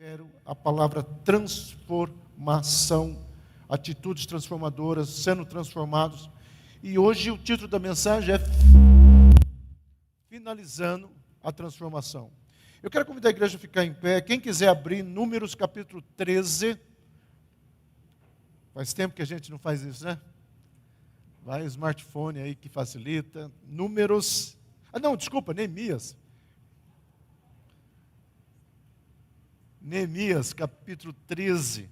Espero a palavra transformação, atitudes transformadoras, sendo transformados. E hoje o título da mensagem é Finalizando a Transformação. Eu quero convidar a igreja a ficar em pé. Quem quiser abrir Números capítulo 13. Faz tempo que a gente não faz isso, né? Vai o smartphone aí que facilita. Números. Neemias. Neemias, capítulo 13.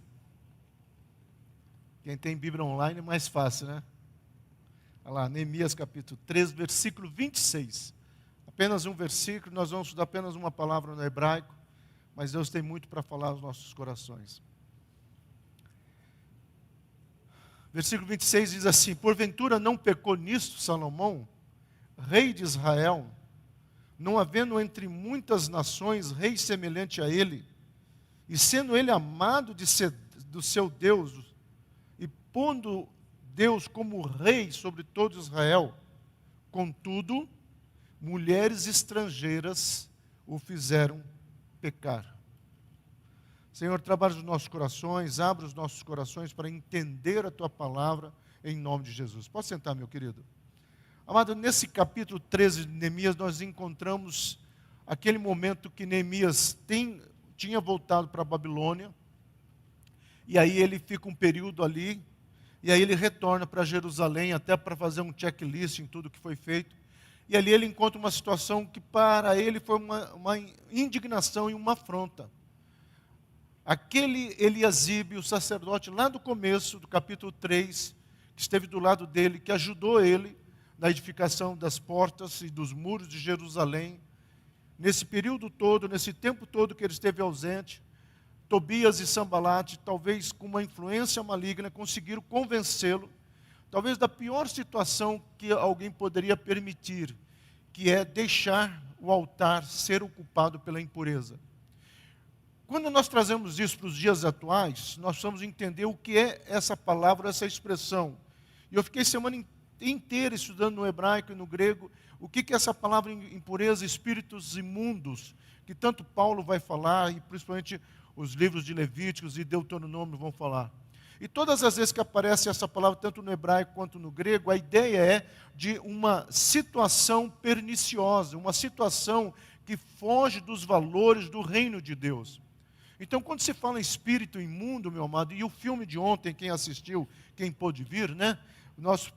Quem tem Bíblia online é mais fácil, né? Olha lá, Neemias, capítulo 13, versículo 26. Apenas um versículo, nós vamos estudar apenas uma palavra no hebraico, mas Deus tem muito para falar aos nossos corações. Versículo 26 diz assim: Porventura não pecou nisto Salomão, rei de Israel, não havendo entre muitas nações rei semelhante a ele, e sendo ele amado do seu Deus, e pondo Deus como rei sobre todo Israel, contudo, mulheres estrangeiras o fizeram pecar. Senhor, trabalha os nossos corações, abre os nossos corações para entender a Tua palavra, em nome de Jesus. Pode sentar, meu querido. Amado, nesse capítulo 13 de Neemias, nós encontramos aquele momento que Neemias tinha voltado para a Babilônia, e aí ele fica um período ali, e aí ele retorna para Jerusalém, até para fazer um checklist em tudo que foi feito, e ali ele encontra uma situação que para ele foi uma indignação e uma afronta. Aquele Eliasibe, o sacerdote, lá do começo do capítulo 3, que esteve do lado dele, que ajudou ele na edificação das portas e dos muros de Jerusalém, nesse período todo, nesse tempo todo que ele esteve ausente, Tobias e Sambalate, talvez com uma influência maligna, conseguiram convencê-lo, talvez da pior situação que alguém poderia permitir, que é deixar o altar ser ocupado pela impureza. Quando nós trazemos isso para os dias atuais, nós precisamos entender o que é essa palavra, essa expressão. E eu fiquei semana inteira estudando no hebraico e no grego, o que é essa palavra impureza, espíritos imundos, que tanto Paulo vai falar, e principalmente os livros de Levíticos e Deuteronômio vão falar. E todas as vezes que aparece essa palavra, tanto no hebraico quanto no grego, a ideia é de uma situação perniciosa, uma situação que foge dos valores do reino de Deus. Então, quando se fala em espírito imundo, meu amado, e o filme de ontem, quem assistiu, quem pôde vir, né? Nós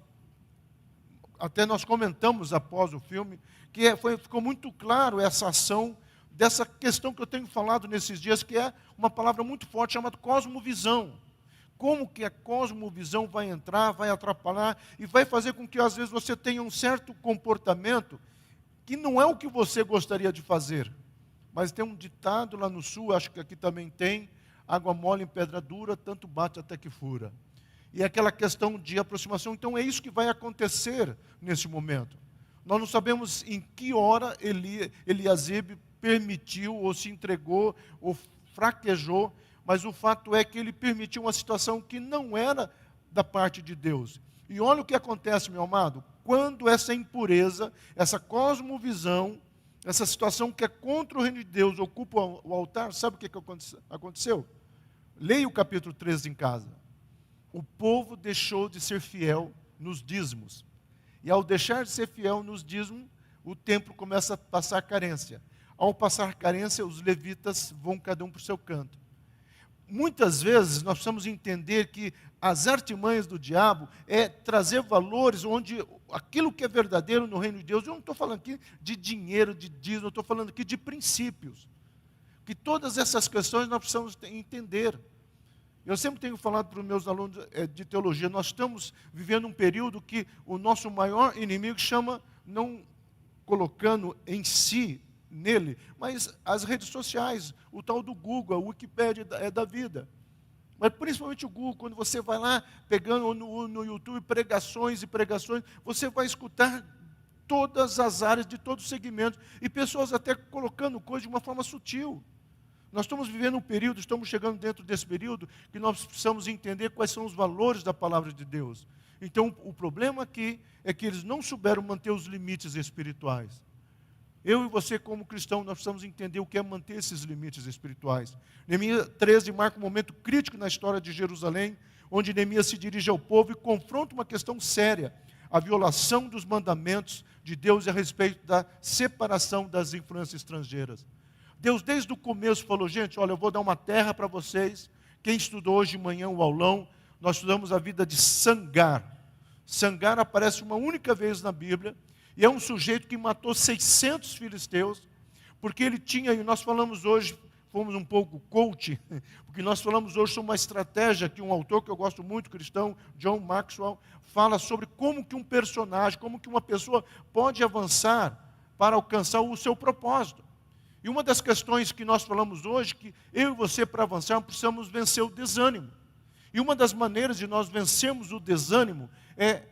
comentamos após o filme, que ficou muito claro essa ação dessa questão que eu tenho falado nesses dias, que é uma palavra muito forte, chamada cosmovisão. Como que a cosmovisão vai entrar, vai atrapalhar e vai fazer com que às vezes você tenha um certo comportamento que não é o que você gostaria de fazer. Mas tem um ditado lá no sul, acho que aqui também tem: água mole em pedra dura, tanto bate até que fura. E é aquela questão de aproximação. Então é isso que vai acontecer nesse momento. Nós não sabemos em que hora Eliasibe permitiu, ou se entregou, ou fraquejou, mas o fato é que ele permitiu uma situação que não era da parte de Deus. E olha o que acontece, meu amado, quando essa impureza, essa cosmovisão, essa situação que é contra o reino de Deus ocupa o altar, sabe o que aconteceu? Leia o capítulo 13 em casa. O povo deixou de ser fiel nos dízimos. E ao deixar de ser fiel nos dízimos, o templo começa a passar carência. Ao passar carência, os levitas vão cada um para o seu canto. Muitas vezes nós precisamos entender que as artimanhas do diabo é trazer valores onde aquilo que é verdadeiro no reino de Deus, eu não estou falando aqui de dinheiro, de dízimo, eu estou falando aqui de princípios. Que todas essas questões nós precisamos entender. Eu sempre tenho falado para os meus alunos de teologia, nós estamos vivendo um período que o nosso maior inimigo chama, não colocando em si, nele, mas as redes sociais, o tal do Google, a Wikipédia é da vida. Mas principalmente o Google, quando você vai lá, pegando no YouTube pregações e pregações, você vai escutar todas as áreas de todos os segmentos, e pessoas até colocando coisas de uma forma sutil. Nós estamos vivendo um período, estamos chegando dentro desse período, que nós precisamos entender quais são os valores da palavra de Deus. Então, o problema aqui é que eles não souberam manter os limites espirituais. Eu e você, como cristão, nós precisamos entender o que é manter esses limites espirituais. Neemias 13 marca um momento crítico na história de Jerusalém, onde Neemias se dirige ao povo e confronta uma questão séria, a violação dos mandamentos de Deus a respeito da separação das influências estrangeiras. Deus, desde o começo, falou, gente, olha, eu vou dar uma terra para vocês. Quem estudou hoje de manhã o aulão, nós estudamos a vida de Sangar. Sangar aparece uma única vez na Bíblia, e é um sujeito que matou 600 filisteus, porque ele tinha, e nós falamos hoje, fomos um pouco coach, porque nós falamos hoje sobre uma estratégia que um autor que eu gosto muito, cristão, John Maxwell, fala sobre como que um personagem, como que uma pessoa pode avançar para alcançar o seu propósito. E uma das questões que nós falamos hoje, que eu e você, para avançar, precisamos vencer o desânimo. E uma das maneiras de nós vencermos o desânimo é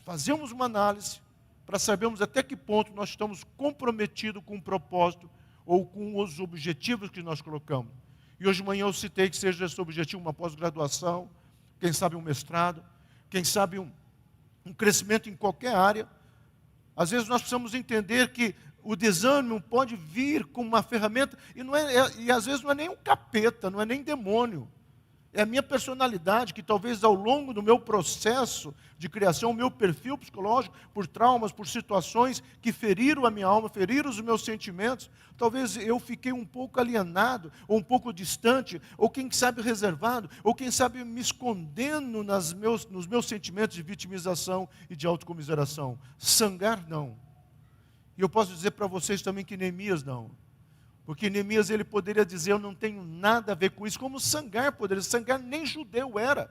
fazermos uma análise para sabermos até que ponto nós estamos comprometidos com o propósito ou com os objetivos que nós colocamos. E hoje de manhã eu citei que seja esse objetivo uma pós-graduação, quem sabe um mestrado, quem sabe um crescimento em qualquer área. Às vezes nós precisamos entender que o desânimo pode vir como uma ferramenta, e às vezes não é nem um capeta, não é nem demônio. É a minha personalidade que talvez ao longo do meu processo de criação, o meu perfil psicológico, por traumas, por situações que feriram a minha alma, feriram os meus sentimentos, talvez eu fiquei um pouco alienado, ou um pouco distante, ou quem sabe reservado, ou quem sabe me escondendo nos meus sentimentos de vitimização e de autocomiseração. Sangar não. E eu posso dizer para vocês também que Neemias não. Porque Neemias ele poderia dizer, eu não tenho nada a ver com isso, como Sangar poderia. Sangar nem judeu era.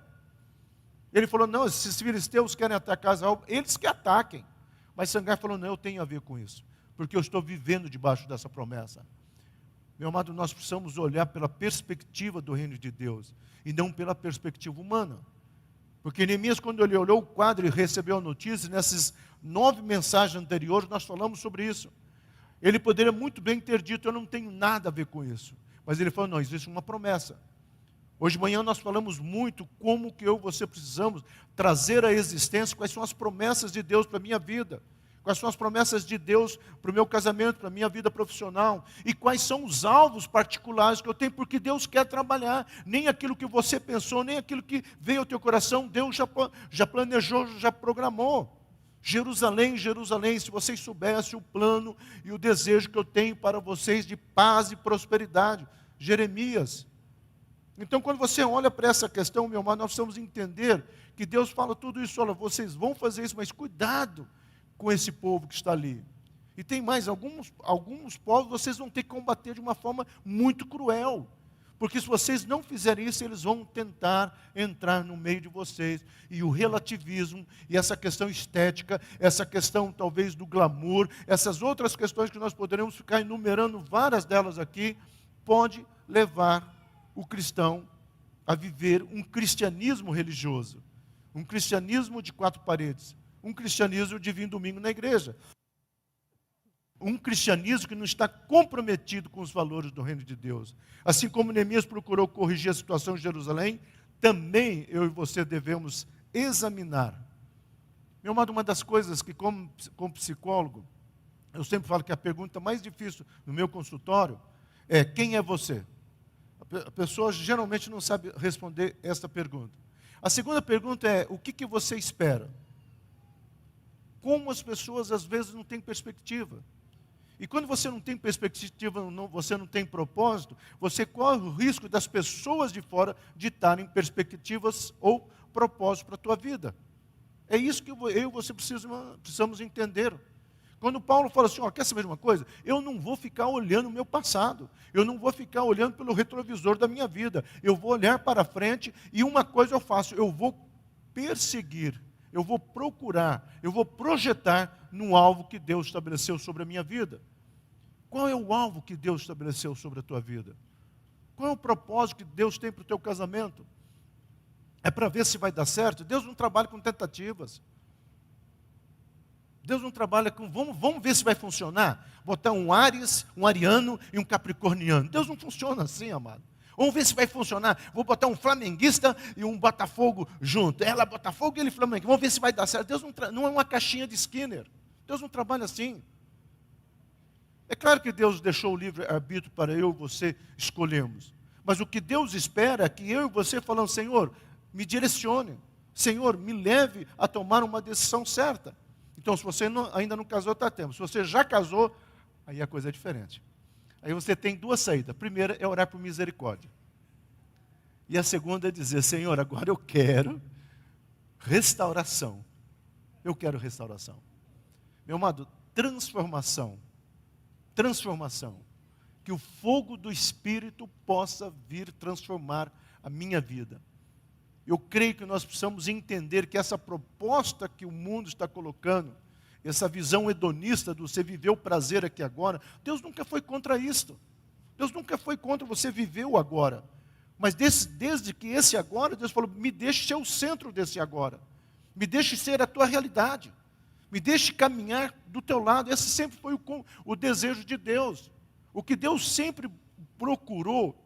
Ele falou, não, esses filisteus querem atacar Israel, eles que ataquem. Mas Sangar falou, não, eu tenho a ver com isso, porque eu estou vivendo debaixo dessa promessa. Meu amado, nós precisamos olhar pela perspectiva do reino de Deus, e não pela perspectiva humana. Porque Neemias, quando ele olhou o quadro e recebeu a notícia, nessas 9 mensagens anteriores, nós falamos sobre isso. Ele poderia muito bem ter dito, eu não tenho nada a ver com isso. Mas ele falou, não, existe uma promessa. Hoje de manhã nós falamos muito como que eu e você precisamos trazer à existência quais são as promessas de Deus para a minha vida. Quais são as promessas de Deus para o meu casamento, para a minha vida profissional. E quais são os alvos particulares que eu tenho, porque Deus quer trabalhar. Nem aquilo que você pensou, nem aquilo que veio ao teu coração, Deus já planejou, já programou. Jerusalém, Jerusalém, se vocês soubessem o plano e o desejo que eu tenho para vocês de paz e prosperidade. Jeremias. Então, quando você olha para essa questão, meu irmão, nós precisamos entender que Deus fala tudo isso. Olha, vocês vão fazer isso, mas cuidado com esse povo que está ali. E tem mais, alguns povos vocês vão ter que combater de uma forma muito cruel. Porque se vocês não fizerem isso, eles vão tentar entrar no meio de vocês. E o relativismo, e essa questão estética, essa questão talvez do glamour, essas outras questões que nós poderemos ficar enumerando, várias delas aqui, pode levar o cristão a viver um cristianismo religioso. Um cristianismo de 4 paredes. Um cristianismo de vir domingo na igreja. Um cristianismo que não está comprometido com os valores do reino de Deus. Assim como Neemias procurou corrigir a situação em Jerusalém, também eu e você devemos examinar. Meu amado, uma das coisas que como psicólogo, eu sempre falo que a pergunta mais difícil no meu consultório é, quem é você? A pessoa geralmente não sabe responder esta pergunta. A segunda pergunta é, o que você espera? Como as pessoas às vezes não têm perspectiva. E quando você não tem perspectiva, você não tem propósito, você corre o risco das pessoas de fora ditarem perspectivas ou propósitos para a tua vida. É isso que eu e você precisamos entender. Quando Paulo fala assim, quer saber de uma coisa? Eu não vou ficar olhando o meu passado. Eu não vou ficar olhando pelo retrovisor da minha vida. Eu vou olhar para frente e uma coisa eu faço, eu vou perseguir. Eu vou procurar, eu vou projetar no alvo que Deus estabeleceu sobre a minha vida. Qual é o alvo que Deus estabeleceu sobre a tua vida? Qual é o propósito que Deus tem para o teu casamento? É para ver se vai dar certo? Deus não trabalha com tentativas. Deus não trabalha com, vamos ver se vai funcionar. Botar um Áries, um ariano e um capricorniano. Deus não funciona assim, amado. Vamos ver se vai funcionar. Vou botar um flamenguista e um Botafogo junto. Ela Botafogo e ele Flamengo. Vamos ver se vai dar certo. Deus não é uma caixinha de Skinner. Deus não trabalha assim. É claro que Deus deixou o livre-arbítrio para eu e você escolhermos. Mas o que Deus espera é que eu e você falando, Senhor, me direcione. Senhor, me leve a tomar uma decisão certa. Então, se você ainda não casou, está tempo. Se você já casou, aí a coisa é diferente. Aí você tem duas saídas. A primeira é orar por misericórdia. E a segunda é dizer, Senhor, agora eu quero restauração. Eu quero restauração. Meu amado, transformação. Que o fogo do Espírito possa vir transformar a minha vida. Eu creio que nós precisamos entender que essa proposta que o mundo está colocando, essa visão hedonista do você viver o prazer aqui agora, Deus nunca foi contra isto. Deus nunca foi contra você viver o agora. Mas desde que esse agora, Deus falou, me deixe ser o centro desse agora. Me deixe ser a tua realidade. Me deixe caminhar do teu lado. Esse sempre foi o desejo de Deus. O que Deus sempre procurou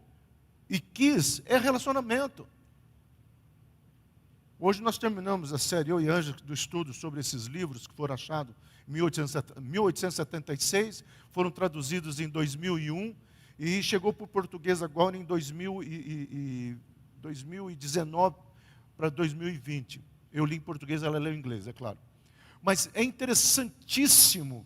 e quis é relacionamento. Hoje nós terminamos a série, eu e Ângela, do estudo sobre esses livros que foram achados em 1876, foram traduzidos em 2001 e chegou para o português agora em 2019 para 2020. Eu li em português, ela leu em inglês, é claro. Mas é interessantíssimo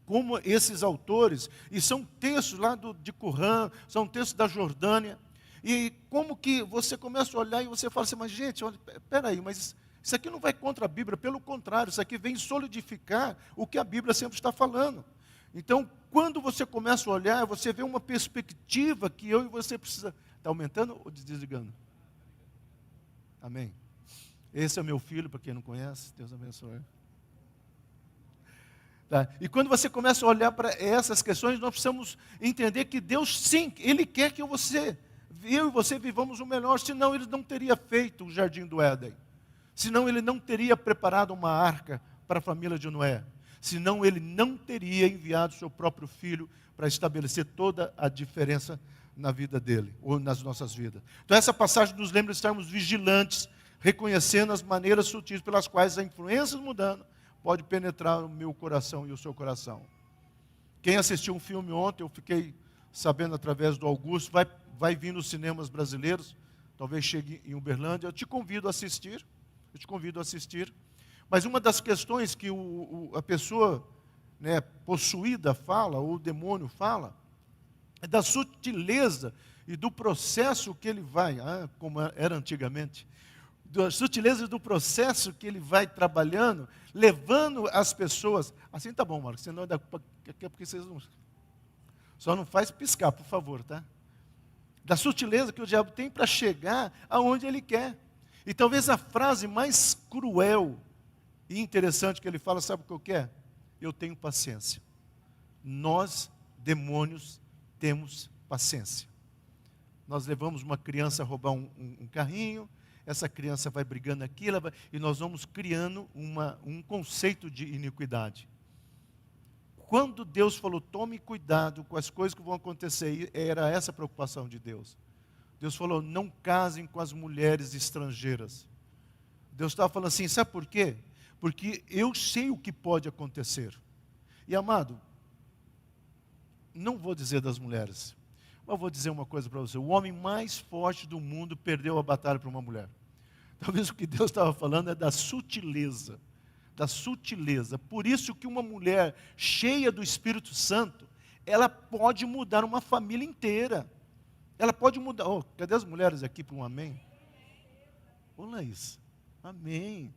como esses autores, e são textos lá de Qumran, são textos da Jordânia, e como que você começa a olhar e você fala assim, mas gente, espera aí, mas isso aqui não vai contra a Bíblia, pelo contrário, isso aqui vem solidificar o que a Bíblia sempre está falando. Então, quando você começa a olhar, você vê uma perspectiva que eu e você precisa... Está aumentando ou desligando? Amém. Esse é o meu filho, para quem não conhece, Deus abençoe. Tá? E quando você começa a olhar para essas questões, nós precisamos entender que Deus, sim, Ele quer que eu e você vivamos o melhor, senão Ele não teria feito o jardim do Éden. Senão Ele não teria preparado uma arca para a família de Noé. Senão Ele não teria enviado o seu próprio filho para estabelecer toda a diferença na vida dele, ou nas nossas vidas. Então essa passagem nos lembra de estarmos vigilantes, reconhecendo as maneiras sutis pelas quais a influência mudando pode penetrar o meu coração e o seu coração. Quem assistiu um filme ontem, eu fiquei sabendo através do Augusto, vai vir nos cinemas brasileiros, talvez chegue em Uberlândia, eu te convido a assistir, mas uma das questões que a pessoa, né, possuída fala, ou o demônio fala, é da sutileza e do processo que ele vai, como era antigamente, da sutileza do processo que ele vai trabalhando, levando as pessoas, assim tá bom, Marcos, senão daqui a pouco vocês não... Só não faz piscar, por favor, tá? Da sutileza que o diabo tem para chegar aonde ele quer. E talvez a frase mais cruel e interessante que ele fala, sabe o que eu quero? Eu tenho paciência. Nós, demônios, temos paciência. Nós levamos uma criança a roubar um carrinho, essa criança vai brigando aqui, e nós vamos criando um conceito de iniquidade. Quando Deus falou, tome cuidado com as coisas que vão acontecer, era essa a preocupação de Deus. Deus falou, não casem com as mulheres estrangeiras. Deus estava falando assim, sabe por quê? Porque eu sei o que pode acontecer. E amado, não vou dizer das mulheres, mas vou dizer uma coisa para você. O homem mais forte do mundo perdeu a batalha para uma mulher. Talvez o que Deus estava falando é da sutileza. Da sutileza. Por isso que uma mulher cheia do Espírito Santo, ela pode mudar uma família inteira. Ela pode mudar. Oh, cadê as mulheres aqui para um amém? Olha isso. Amém.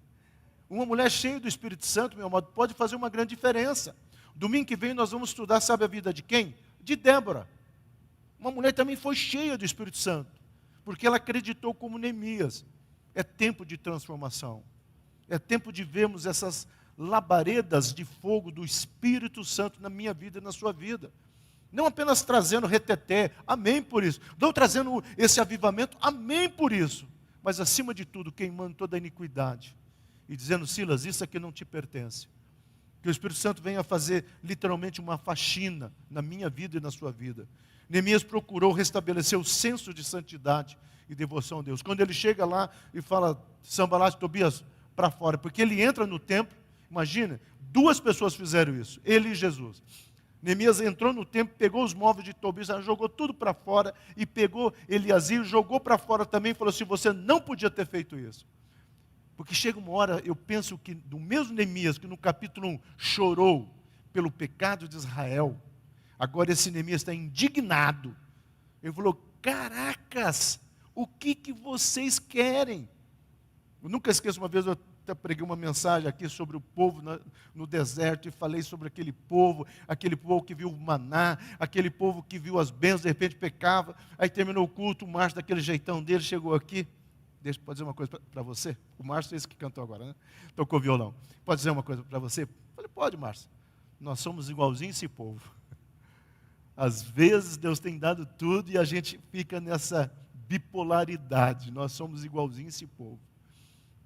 Uma mulher cheia do Espírito Santo, meu amado, pode fazer uma grande diferença. Domingo que vem nós vamos estudar, sabe a vida de quem? De Débora. Uma mulher também foi cheia do Espírito Santo, porque ela acreditou como Neemias. É tempo de transformação. É tempo de vermos essas labaredas de fogo do Espírito Santo na minha vida e na sua vida. Não apenas trazendo reteté, amém por isso. Não trazendo esse avivamento, amém por isso. Mas acima de tudo, queimando toda a iniquidade. E dizendo, Silas, isso aqui não te pertence. Que o Espírito Santo venha fazer literalmente uma faxina na minha vida e na sua vida. Neemias procurou restabelecer o senso de santidade e devoção a Deus. Quando ele chega lá e fala, Sanbalat, Tobias, para fora, porque ele entra no templo, imagina, 2 pessoas fizeram isso, ele e Jesus. Neemias entrou no templo, pegou os móveis de Tobias, jogou tudo para fora e pegou Eliasir, jogou para fora também e falou assim: você não podia ter feito isso. Porque chega uma hora, eu penso que do mesmo Neemias que no capítulo 1 chorou pelo pecado de Israel, agora esse Neemias está indignado. Ele falou: caracas, o que vocês querem? Eu nunca esqueço, uma vez eu até preguei uma mensagem aqui sobre o povo no deserto e falei sobre aquele povo que viu o maná, aquele povo que viu as bênçãos, de repente pecava, aí terminou o culto, o Márcio daquele jeitão dele, chegou aqui, pode dizer uma coisa para você? O Márcio é esse que cantou agora, né? Tocou violão. Pode dizer uma coisa para você? Eu falei: pode, Márcio. Nós somos igualzinho esse povo. Às vezes Deus tem dado tudo e a gente fica nessa bipolaridade. Nós somos igualzinho esse povo.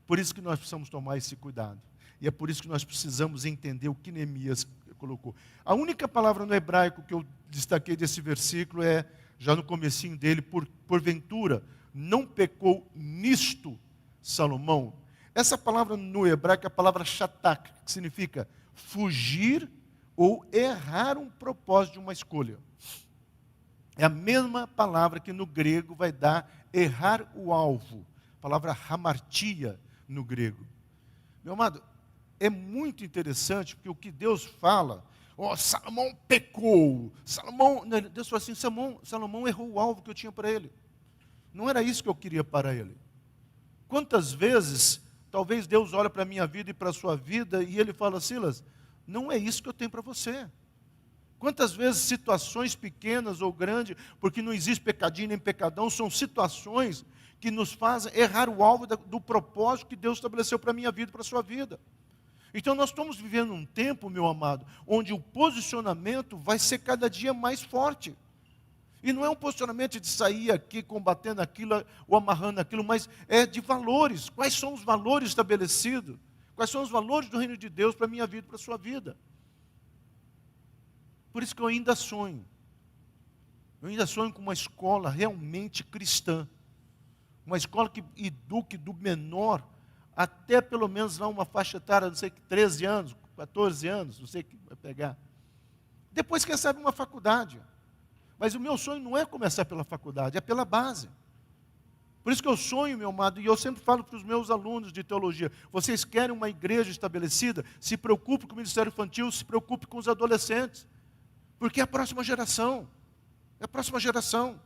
Por isso que nós precisamos tomar esse cuidado. E é por isso que nós precisamos entender o que Neemias colocou. A única palavra no hebraico que eu destaquei desse versículo é, já no comecinho dele, porventura, não pecou nisto Salomão. Essa palavra no hebraico é a palavra shatak, que significa fugir ou errar um propósito de uma escolha. É a mesma palavra que no grego vai dar errar o alvo. A palavra hamartia no grego. Meu amado, é muito interessante porque o que Deus fala, Salomão pecou. Deus falou assim: Salomão errou o alvo que eu tinha para ele. Não era isso que eu queria para ele. Quantas vezes, talvez Deus olha para a minha vida e para a sua vida e ele fala: Silas, não é isso que eu tenho para você. Quantas vezes situações pequenas ou grandes, porque não existe pecadinho nem pecadão, são situações que nos fazem errar o alvo do propósito que Deus estabeleceu para a minha vida e para a sua vida. Então nós estamos vivendo um tempo, meu amado, onde o posicionamento vai ser cada dia mais forte. E não é um posicionamento de sair aqui combatendo aquilo ou amarrando aquilo, mas é de valores. Quais são os valores estabelecidos? Quais são os valores do reino de Deus para a minha vida e para a sua vida? Por isso que eu ainda sonho. Eu ainda sonho com uma escola realmente cristã. Uma escola que eduque do menor até pelo menos lá uma faixa etária, não sei, 13 anos, 14 anos, não sei o que vai pegar. Depois, quem sabe, uma faculdade. Mas o meu sonho não é começar pela faculdade, é pela base. Por isso que eu sonho, meu amado, e eu sempre falo para os meus alunos de teologia: vocês querem uma igreja estabelecida? Se preocupe com o ministério infantil, se preocupe com os adolescentes. Porque é a próxima geração. É a próxima geração.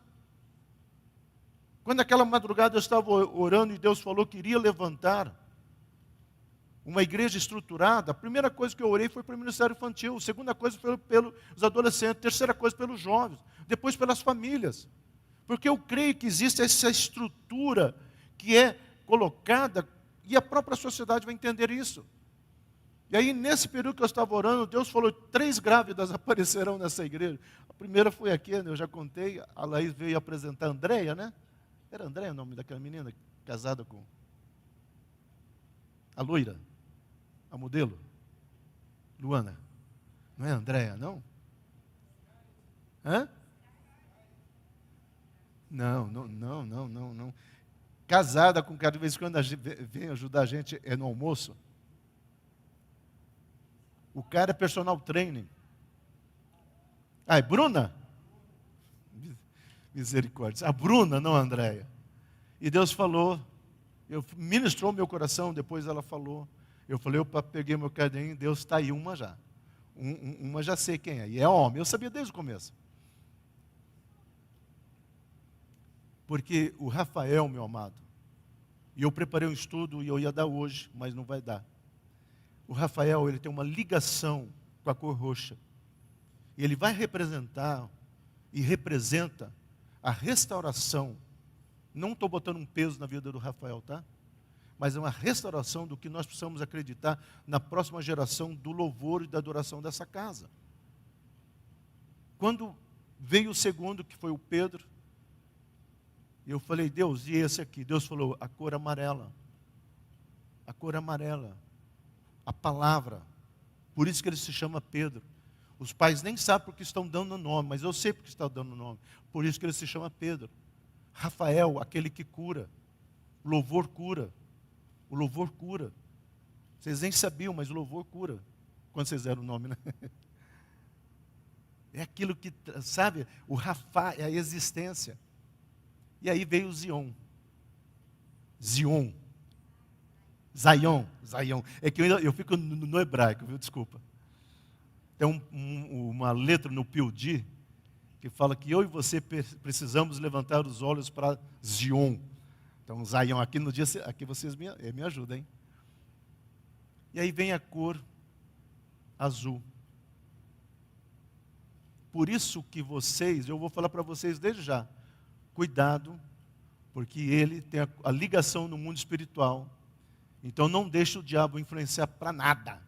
Quando naquela madrugada eu estava orando e Deus falou que iria levantar uma igreja estruturada, a primeira coisa que eu orei foi para o ministério infantil, a segunda coisa foi pelos adolescentes, a terceira coisa pelos jovens, depois pelas famílias. Porque eu creio que existe essa estrutura que é colocada e a própria sociedade vai entender isso. E aí, nesse período que eu estava orando, Deus falou: 3 grávidas aparecerão nessa igreja. A primeira foi aqui, né, eu já contei, a Laís veio apresentar a Andréia, né? Era Andréia o nome daquela menina, casada com a loira, a modelo, Luana. Não é Andréia, não? Hã? Não. Casada com o cara, de vez em quando vem ajudar a gente, é no almoço. O cara é personal training. É Bruna? Misericórdia. A Bruna, não a Andréia. E Deus falou, ministrou meu coração, depois ela falou. Eu falei: eu peguei meu caderninho, Deus está aí, uma já. Uma já sei quem é, e é homem. Eu sabia desde o começo. Porque o Rafael, meu amado, e eu preparei um estudo e eu ia dar hoje, mas não vai dar. O Rafael, ele tem uma ligação com a cor roxa. E ele vai representar e representa a restauração. Não estou botando um peso na vida do Rafael, tá? Mas é uma restauração do que nós precisamos acreditar na próxima geração do louvor e da adoração dessa casa. Quando veio o segundo, que foi o Pedro, eu falei: Deus, e esse aqui? Deus falou: a cor amarela. A cor amarela. A palavra. Por isso que ele se chama Pedro. Os pais nem sabem porque estão dando o nome, mas eu sei porque estão dando o nome. Por isso que ele se chama Pedro. Rafael, aquele que cura. O louvor cura. O louvor cura. Vocês nem sabiam, mas o louvor cura. Quando vocês deram o nome, né? É aquilo que, sabe, o Rafá é a existência. E aí veio o Zion. Zion. Zion. É que eu fico no hebraico, viu? Desculpa. Tem uma letra no Pildi que fala que eu e você precisamos levantar os olhos para Zion. Então, Zion, aqui no dia, aqui vocês me ajudam, hein? E aí vem a cor azul. Por isso que vocês, eu vou falar para vocês desde já, cuidado, porque ele tem a ligação no mundo espiritual. Então não deixe o diabo influenciar para nada.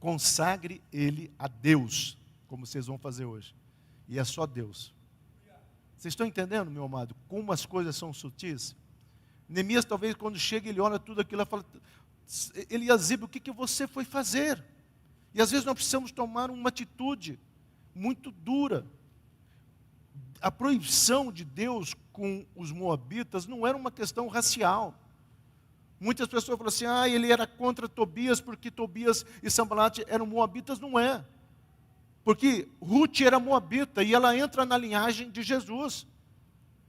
Consagre ele a Deus, como vocês vão fazer hoje. E é só Deus. Vocês estão entendendo, meu amado, como as coisas são sutis? Neemias, talvez, quando chega, ele olha tudo aquilo e fala, Eliasibe, o que você foi fazer? E às vezes nós precisamos tomar uma atitude muito dura. A proibição de Deus com os moabitas não era uma questão racial. Muitas pessoas falam assim, ele era contra Tobias, porque Tobias e Sambalate eram moabitas. Não é. Porque Ruth era moabita e ela entra na linhagem de Jesus.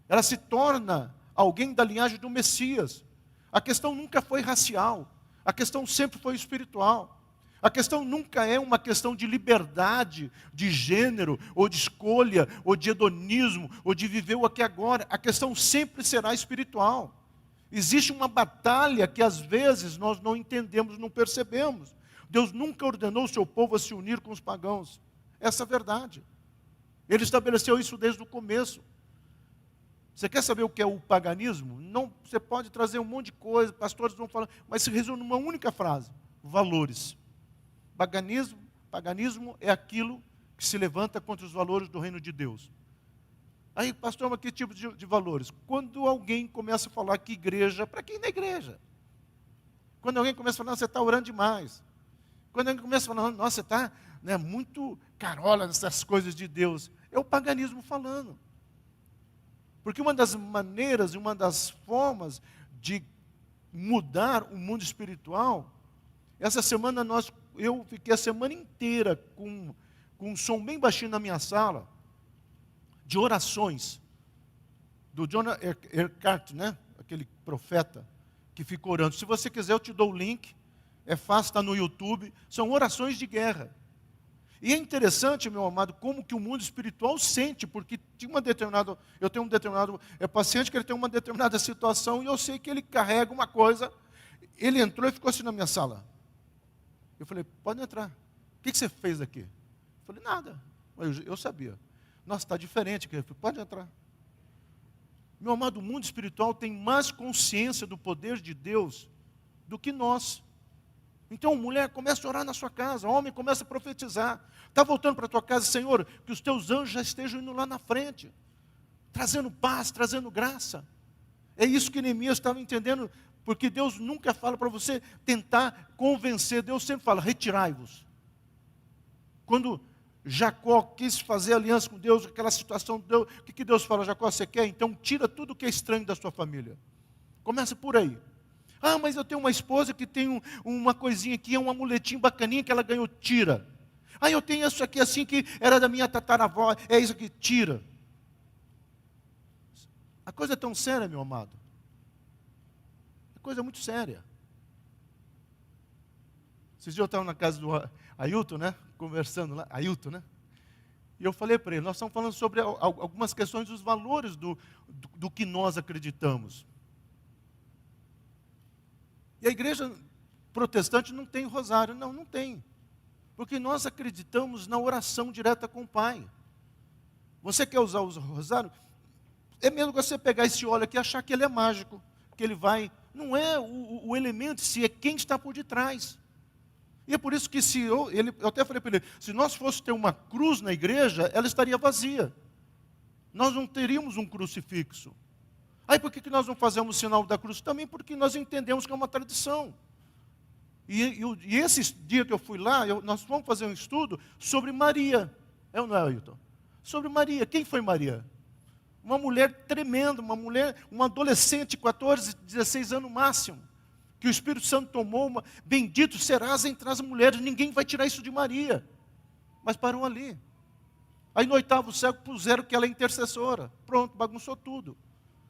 Ela se torna alguém da linhagem do Messias. A questão nunca foi racial. A questão sempre foi espiritual. A questão nunca é uma questão de liberdade, de gênero, ou de escolha, ou de hedonismo, ou de viver o aqui e agora. A questão sempre será espiritual. Existe uma batalha que às vezes nós não entendemos, não percebemos. Deus nunca ordenou o seu povo a se unir com os pagãos. Essa é a verdade. Ele estabeleceu isso desde o começo. Você quer saber o que é o paganismo? Não, você pode trazer um monte de coisa, pastores vão falar, mas se resume numa única frase: valores. Paganismo é aquilo que se levanta contra os valores do reino de Deus. Aí, pastor, mas que tipo de valores? Quando alguém começa a falar que igreja, para quem na igreja? Quando alguém começa a falar, você está orando demais. Quando alguém começa a falar, nossa, você está muito carola nessas coisas de Deus. É o paganismo falando. Porque uma das maneiras, uma das formas de mudar o mundo espiritual, essa semana eu fiquei a semana inteira com um som bem baixinho na minha sala, de orações, do John Eckhardt, aquele profeta que ficou orando. Se você quiser, eu te dou o link, é fácil, está no YouTube, são orações de guerra. E é interessante, meu amado, como que o mundo espiritual sente, porque eu tenho um determinado paciente que ele tem uma determinada situação, e eu sei que ele carrega uma coisa. Ele entrou e ficou assim na minha sala. Eu falei, pode entrar. O que você fez aqui? Eu falei, nada. Eu sabia. Nossa, está diferente. Eu falei, pode entrar. Meu amado, o mundo espiritual tem mais consciência do poder de Deus do que nós. Então, mulher, começa a orar na sua casa, homem, começa a profetizar. Está voltando para a tua casa, Senhor, que os teus anjos já estejam indo lá na frente, trazendo paz, trazendo graça. É isso que Neemias estava entendendo, porque Deus nunca fala para você tentar convencer, Deus sempre fala, retirai-vos. Quando Jacó quis fazer aliança com Deus, aquela situação, o que Deus fala? Jacó, você quer? Então tira tudo que é estranho da sua família. Começa por aí. Mas eu tenho uma esposa que tem uma coisinha aqui, é um amuletinho bacaninha que ela ganhou, tira. Eu tenho isso aqui assim que era da minha tataravó, é isso aqui, tira. A coisa é tão séria, meu amado. A coisa é muito séria. Esses dias eu estava na casa do Ailton, conversando lá, Ailton, e eu falei para ele, nós estamos falando sobre algumas questões dos valores do que nós acreditamos. E a igreja protestante não tem rosário. Não tem. Porque nós acreditamos na oração direta com o Pai. Você quer usar o rosário? É mesmo que você pegar esse óleo aqui e achar que ele é mágico. Que ele vai... Não é o elemento, se é quem está por detrás. E é por isso que eu até falei para ele, se nós fôssemos ter uma cruz na igreja, ela estaria vazia. Nós não teríamos um crucifixo. Por que nós não fazemos o sinal da cruz? Também porque nós entendemos que é uma tradição. E esse dia que eu fui lá, nós vamos fazer um estudo sobre Maria. É ou não é, Ailton? Sobre Maria. Quem foi Maria? Uma mulher tremenda, uma adolescente, 14, 16 anos no máximo, que o Espírito Santo tomou, bendito serás entre as mulheres, ninguém vai tirar isso de Maria. Mas parou ali. Aí no oitavo século puseram que ela é intercessora. Pronto, bagunçou tudo.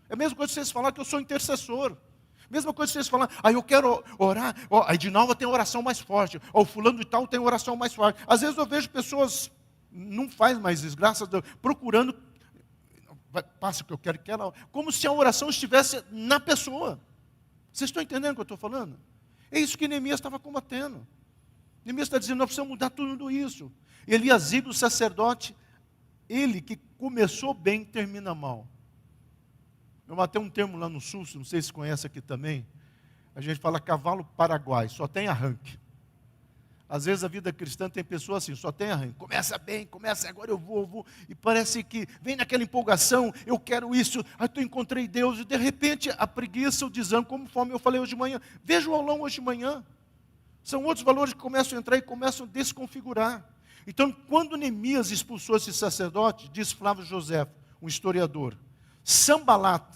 É a mesma coisa que vocês falar que eu sou intercessor. Mesma coisa que vocês falar, eu quero orar, a Edinalva tem oração mais forte, o fulano de tal tem oração mais forte. Às vezes eu vejo pessoas, não faz mais isso, graças a Deus, procurando, passa o que eu quero que ela, como se a oração estivesse na pessoa. Vocês estão entendendo o que eu estou falando? É isso que Neemias estava combatendo. Neemias está dizendo, nós precisamos mudar tudo isso. Eliasibe, o sacerdote, ele que começou bem, termina mal. Eu matei um termo lá no sul, não sei se conhece aqui também. A gente fala cavalo paraguai, só tem arranque. Às vezes a vida cristã tem pessoas assim, só tem arranque. Começa bem, começa, agora eu vou. E parece que vem naquela empolgação, eu quero isso, eu encontrei Deus. E de repente a preguiça, o desânimo, conforme eu falei hoje de manhã. Veja o aulão hoje de manhã. São outros valores que começam a entrar e começam a desconfigurar. Então, quando Neemias expulsou esse sacerdote, diz Flávio José, um historiador, Sanbalat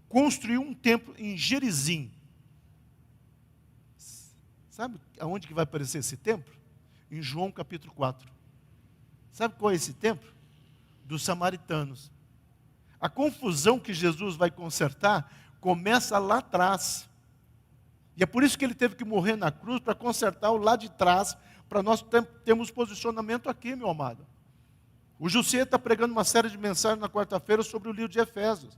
construiu um templo em Gerizim. Sabe aonde que vai aparecer esse templo? Em João capítulo 4. Sabe qual é esse templo? Dos samaritanos. A confusão que Jesus vai consertar começa lá atrás. E é por isso que ele teve que morrer na cruz, para consertar o lado de trás, para nós termos posicionamento aqui, meu amado. O José está pregando uma série de mensagens na quarta-feira sobre o livro de Efésios.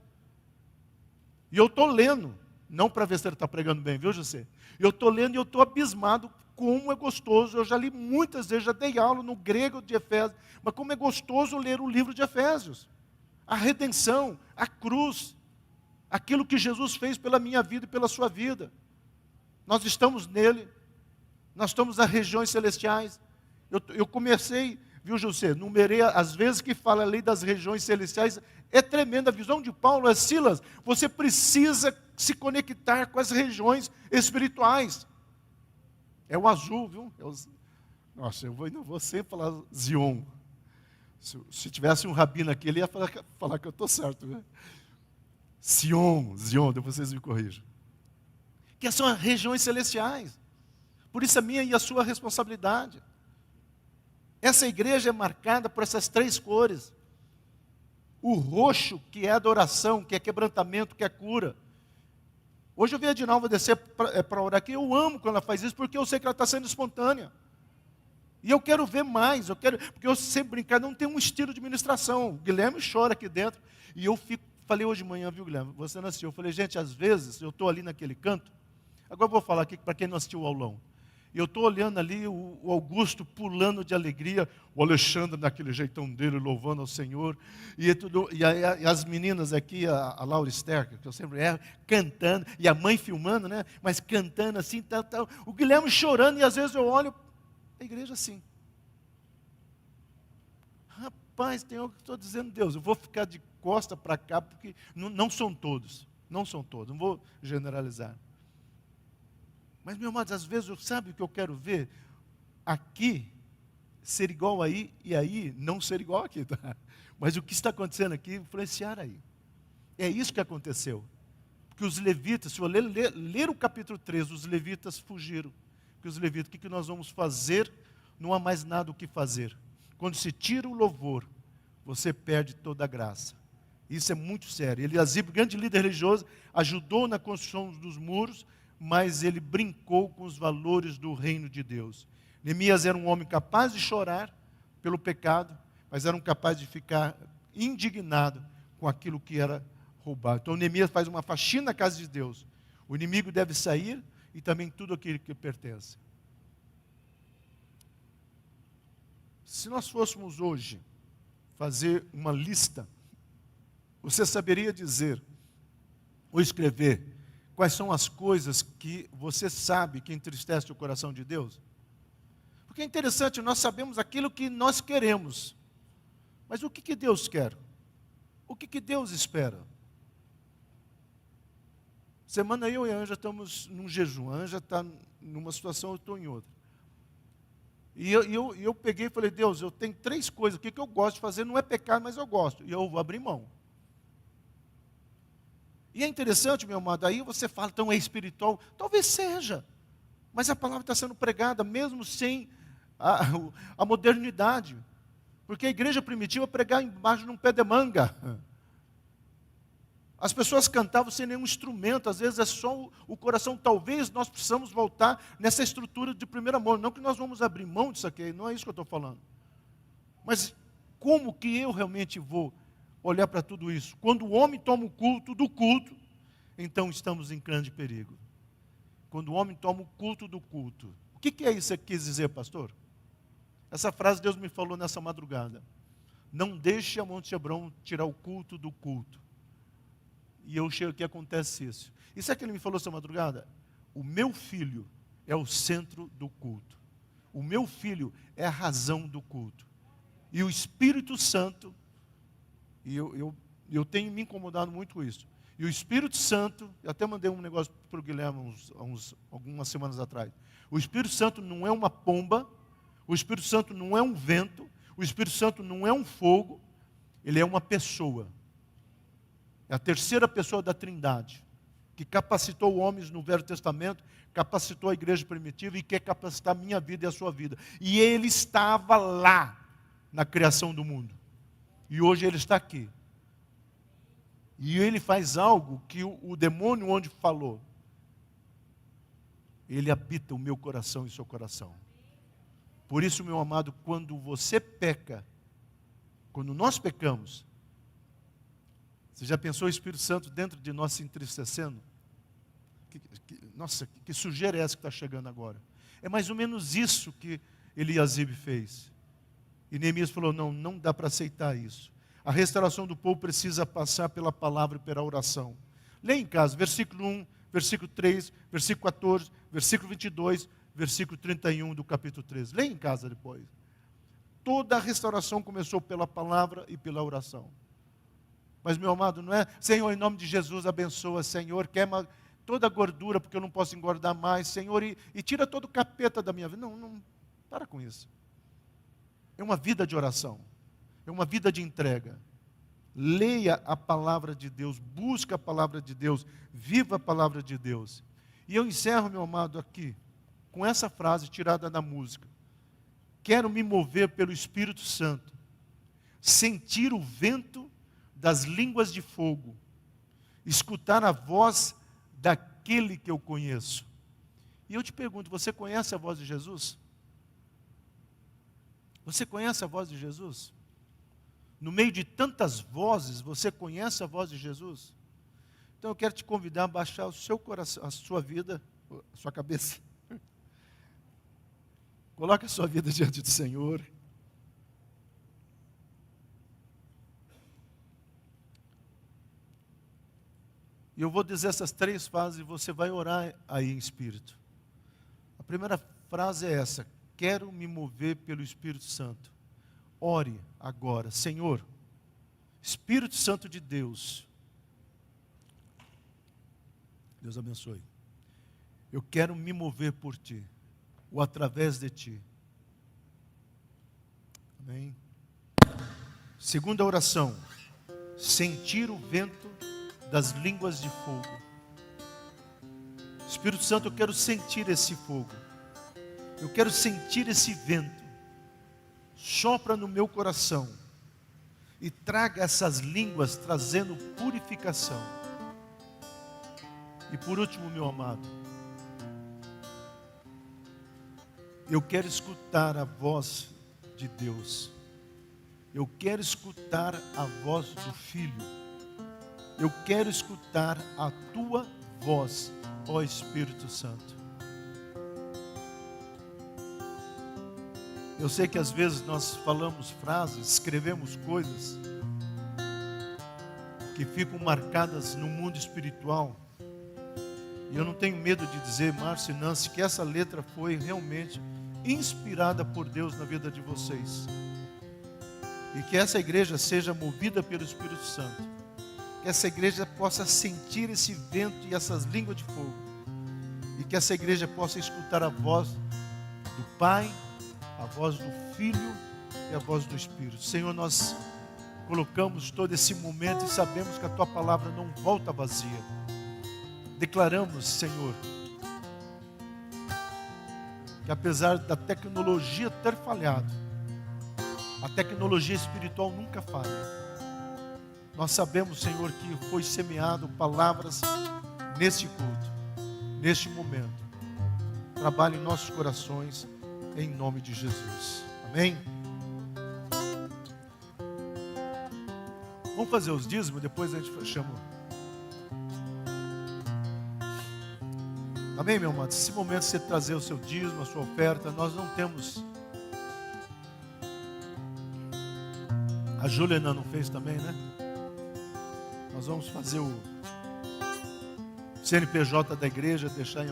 E eu estou lendo, não para ver se ele está pregando bem, viu, José? Eu estou lendo e eu estou abismado como é gostoso. Eu já li muitas vezes, já dei aula no grego de Efésios, mas como é gostoso ler o livro de Efésios. A redenção, a cruz, aquilo que Jesus fez pela minha vida e pela sua vida. Nós estamos nele, nós estamos nas regiões celestiais. Eu comecei, viu, José, numerei as vezes que fala ali das regiões celestiais. É tremenda a visão de Paulo, é Silas, você precisa se conectar com as regiões espirituais. É o azul, viu? Nossa, eu ainda vou sempre falar Zion. Se tivesse um rabino aqui, ele ia falar que eu estou certo. Né? Zion, depois vocês me corrijam. Que são as regiões celestiais. Por isso a minha e a sua responsabilidade. Essa igreja é marcada por essas três cores. O roxo, que é adoração, que é quebrantamento, que é cura. Hoje eu vi a Edinalva descer para orar aqui. Eu amo quando ela faz isso, porque eu sei que ela está sendo espontânea. E eu quero ver mais, porque eu sempre brincar, não tem um estilo de ministração. O Guilherme chora aqui dentro. E eu falei hoje de manhã, viu, Guilherme? Você não assistiu. Eu falei, gente, às vezes eu estou ali naquele canto. Agora eu vou falar aqui para quem não assistiu o aulão. Eu estou olhando ali o Augusto pulando de alegria, o Alexandre naquele jeitão dele, louvando ao Senhor, e as meninas aqui, a Laura Sterker, que eu sempre erro, cantando, e a mãe filmando, né? Mas cantando assim, tal. O Guilherme chorando, e às vezes eu olho, a igreja assim. Rapaz, tem algo que estou dizendo, Deus, eu vou ficar de costa para cá, porque não são todos, não vou generalizar. Mas, meu amado, às vezes, sabe o que eu quero ver? Aqui, ser igual aí, e aí, não ser igual aqui. Tá? Mas o que está acontecendo aqui, influenciar aí. É isso que aconteceu. Porque os levitas, se eu ler o capítulo 3, os levitas fugiram. Porque os levitas, o que nós vamos fazer? Não há mais nada o que fazer. Quando se tira o louvor, você perde toda a graça. Isso é muito sério. Eliasibe, grande líder religioso, ajudou na construção dos muros, mas ele brincou com os valores do reino de Deus. Neemias era um homem capaz de chorar pelo pecado, mas era um capaz de ficar indignado com aquilo que era roubado. Então Neemias faz uma faxina na casa de Deus. O inimigo deve sair e também tudo aquilo que pertence. Se nós fôssemos hoje fazer uma lista, você saberia dizer ou escrever quais são as coisas que você sabe que entristece o coração de Deus? Porque é interessante, nós sabemos aquilo que nós queremos. Mas o que Deus quer? O que Deus espera? Semana eu e a Anja estamos num jejum. A Anja está numa situação, eu estou em outra. E eu peguei e falei, Deus, eu tenho três coisas. O que eu gosto de fazer não é pecado, mas eu gosto. E eu vou abrir mão. E é interessante, meu amado, aí você fala, então é espiritual. Talvez seja, mas a palavra está sendo pregada, mesmo sem a modernidade. Porque a igreja primitiva pregava embaixo de um pé de manga. As pessoas cantavam sem nenhum instrumento, às vezes é só o coração. Talvez nós precisamos voltar nessa estrutura de primeiro amor. Não que nós vamos abrir mão disso aqui, não é isso que eu estou falando. Mas como que eu realmente vou olhar para tudo isso? Quando o homem toma o culto do culto, então estamos em grande perigo. Quando o homem toma o culto do culto. O que é isso que quis dizer, pastor? Essa frase Deus me falou nessa madrugada. Não deixe a Monte Hebron tirar o culto do culto. E eu chego aqui e acontece isso. E sabe o que ele me falou essa madrugada? O meu filho é o centro do culto. O meu filho é a razão do culto. E o Espírito Santo, e eu tenho me incomodado muito com isso. E o Espírito Santo, eu até mandei um negócio para o Guilherme algumas semanas atrás. O Espírito Santo não é uma pomba, o Espírito Santo não é um vento, o Espírito Santo não é um fogo, ele é uma pessoa. É a terceira pessoa da Trindade, que capacitou homens no Velho Testamento, capacitou a igreja primitiva e quer capacitar a minha vida e a sua vida. E ele estava lá na criação do mundo. E hoje ele está aqui. E ele faz algo que o demônio onde falou. Ele habita o meu coração e o seu coração. Por isso, meu amado, quando você peca, quando nós pecamos, você já pensou o Espírito Santo dentro de nós se entristecendo? Nossa, que sujeira é essa que está chegando agora? É mais ou menos isso que Eliasibe fez. E Neemias falou, não dá para aceitar isso. A restauração do povo precisa passar pela palavra e pela oração. Leia em casa, versículo 1, versículo 3, versículo 14, versículo 22, versículo 31 do capítulo 13. Leia em casa depois. Toda a restauração começou pela palavra e pela oração. Mas, meu amado, não é, Senhor, em nome de Jesus, abençoa, Senhor, queima toda a gordura, porque eu não posso engordar mais, Senhor, e tira todo o capeta da minha vida. Não, para com isso. É uma vida de oração, é uma vida de entrega. Leia a palavra de Deus, busca a palavra de Deus, viva a palavra de Deus. E eu encerro, meu amado, aqui, com essa frase tirada da música. Quero me mover pelo Espírito Santo, sentir o vento das línguas de fogo, escutar a voz daquele que eu conheço. E eu te pergunto, você conhece a voz de Jesus? Você conhece a voz de Jesus? No meio de tantas vozes, você conhece a voz de Jesus? Então eu quero te convidar a baixar o seu coração, a sua vida, a sua cabeça. Coloque a sua vida diante do Senhor. E eu vou dizer essas 3 frases e você vai orar aí em espírito. A primeira frase é essa: quero me mover pelo Espírito Santo. Ore agora, Senhor, Espírito Santo de Deus. Deus abençoe. Eu quero me mover por Ti, ou através de Ti. Amém? Segunda oração: sentir o vento das línguas de fogo. Espírito Santo, eu quero sentir esse fogo. Eu quero sentir esse vento. Sopra no meu coração e traga essas línguas trazendo purificação. E por último, meu amado, eu quero escutar a voz de Deus. Eu quero escutar a voz do Filho. Eu quero escutar a Tua voz, ó Espírito Santo. Eu sei que às vezes nós falamos frases, escrevemos coisas que ficam marcadas no mundo espiritual. E eu não tenho medo de dizer, Márcio e Nancy, que essa letra foi realmente inspirada por Deus na vida de vocês. E que essa igreja seja movida pelo Espírito Santo. Que essa igreja possa sentir esse vento e essas línguas de fogo. E que essa igreja possa escutar a voz do Pai, a voz do Filho e a voz do Espírito. Senhor, nós colocamos todo esse momento e sabemos que a Tua palavra não volta vazia. Declaramos, Senhor, que apesar da tecnologia ter falhado, A tecnologia espiritual nunca falha. Nós sabemos, Senhor, que foi semeado palavras neste culto, neste momento. Trabalhe em nossos corações, em nome de Jesus. Amém? Vamos fazer os dízimos, depois a gente chama. Amém, meu amado? Esse momento você trazer o seu dízimo, a sua oferta, nós não temos. A Júlia ainda não fez também, né? Nós vamos fazer o CNPJ da igreja, deixar em